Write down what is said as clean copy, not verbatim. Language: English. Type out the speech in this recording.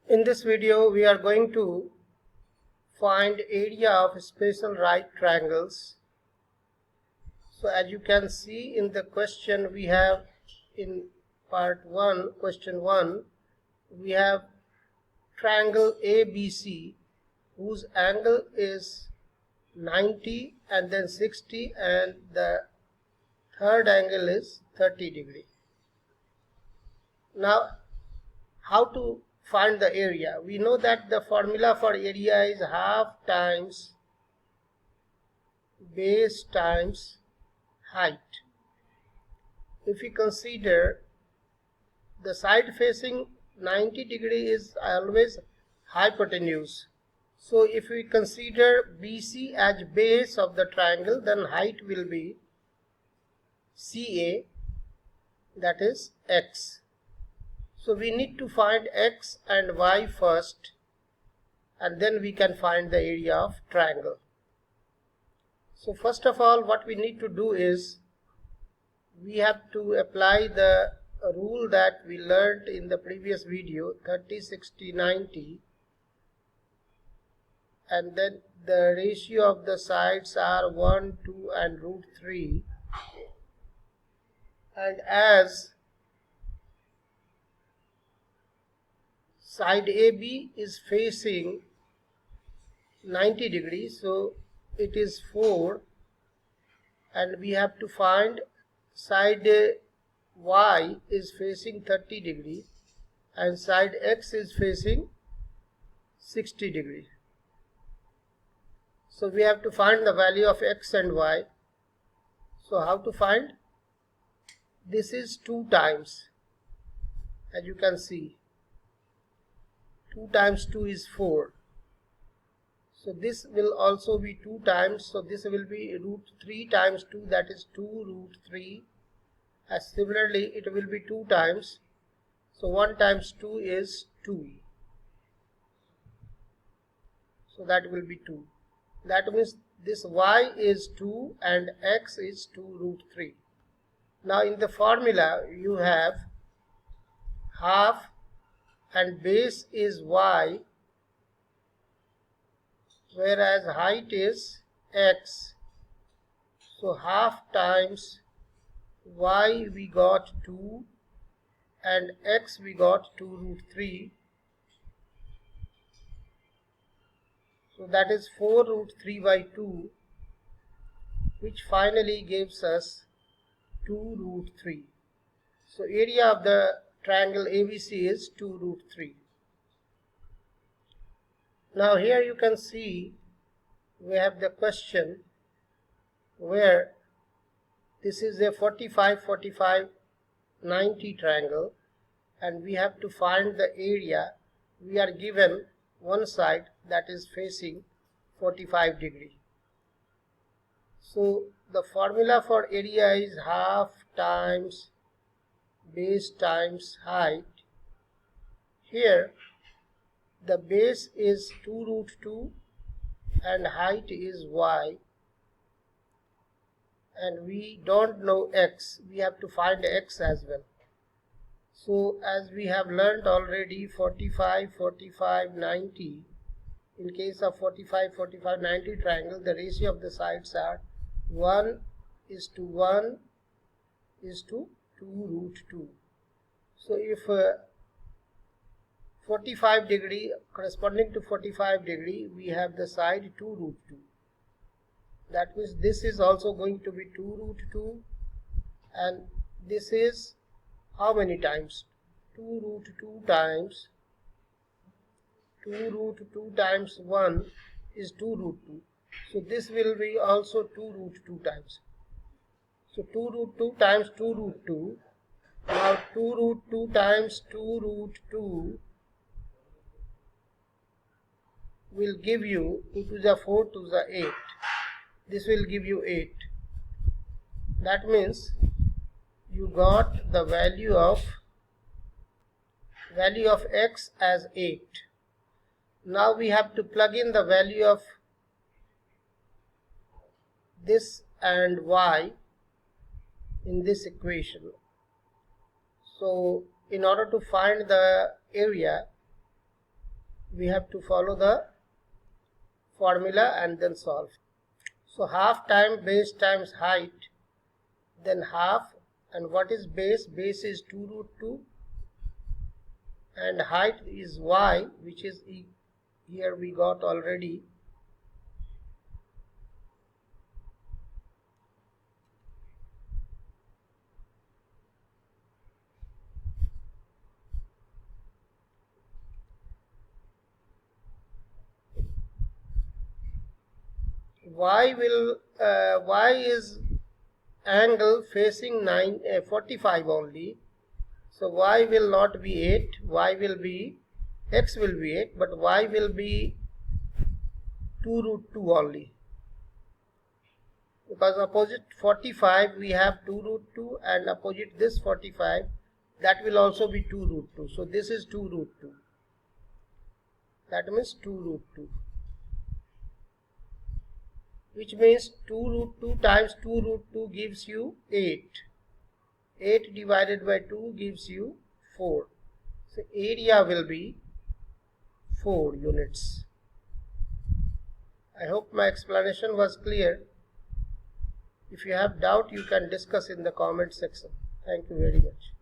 In this video, we are going to find area of special right triangles. So as you can see in the question, we have in part 1, question 1, we have triangle ABC whose angle is 90 and then 60, and the third angle is 30 degree. Now, how to find the area? We know that the formula for area is half times base times height. If we consider the side facing 90 degree is always hypotenuse. So if we consider BC as base of the triangle, then height will be CA, that is x. So we need to find x and y first, and then we can find the area of triangle. So first of all, what we need to do is we have to apply the rule that we learned in the previous video, 30, 60, 90, and then the ratio of the sides are 1, 2 and root 3, and as side AB is facing 90 degrees, so it is 4, and we have to find side Y is facing 30 degree and side X is facing 60 degree. So we have to find the value of X and Y. So how to find? This is 2 times, as you can see. 2 times 2 is 4. So this will also be 2 times. So this will be root 3 times 2, that is 2 root 3. As similarly, it will be 2 times. So 1 times 2 is 2. So that will be 2. That means this y is 2 and x is 2 root 3. Now in the formula, you have half and base is y, whereas height is x. So half times y we got 2 and x we got 2 root 3. So that is 4 root 3 by 2, which finally gives us 2 root 3. So area of the triangle ABC is 2 root 3. Now here you can see we have the question where this is a 45, 45, 90 triangle, and we have to find the area. We are given one side that is facing 45 degree. So the formula for area is half times base times height. Here the base is 2 root 2 and height is y, and we don't know x. We have to find x as well. So as we have learned already, 45, 45, 90, in case of 45, 45, 90 triangle, the ratio of the sides are 1 is to 1 is to 2 root 2. So if 45 degree corresponding to 45 degree, we have the side 2 root 2. That means this is also going to be 2 root 2, and this is how many times? 2 root 2 times 2 root 2 times 1 is 2 root 2. So this will be also 2 root 2 times. So 2 root 2 times 2 root 2. Now 2 root 2 times 2 root 2 will give you 2 to the 4 to the 8. This will give you 8. That means you got the value of x as 8. Now we have to plug in the value of this and y in this equation. So in order to find the area, we have to follow the formula and then solve. So half times base times height, then half, and what is base? Base is 2 root 2 and height is y, which is here we got already y is angle facing 45 only, so y will not be 8, y will be, x will be 8, but y will be 2 root 2 only, because opposite 45 we have 2 root 2 and opposite this 45 that will also be 2 root 2, so this is 2 root 2, that means 2 root 2, which means 2 root 2 times 2 root 2 gives you 8. 8 divided by 2 gives you 4. So area will be 4 units. I hope my explanation was clear. If you have doubt, you can discuss in the comment section. Thank you very much.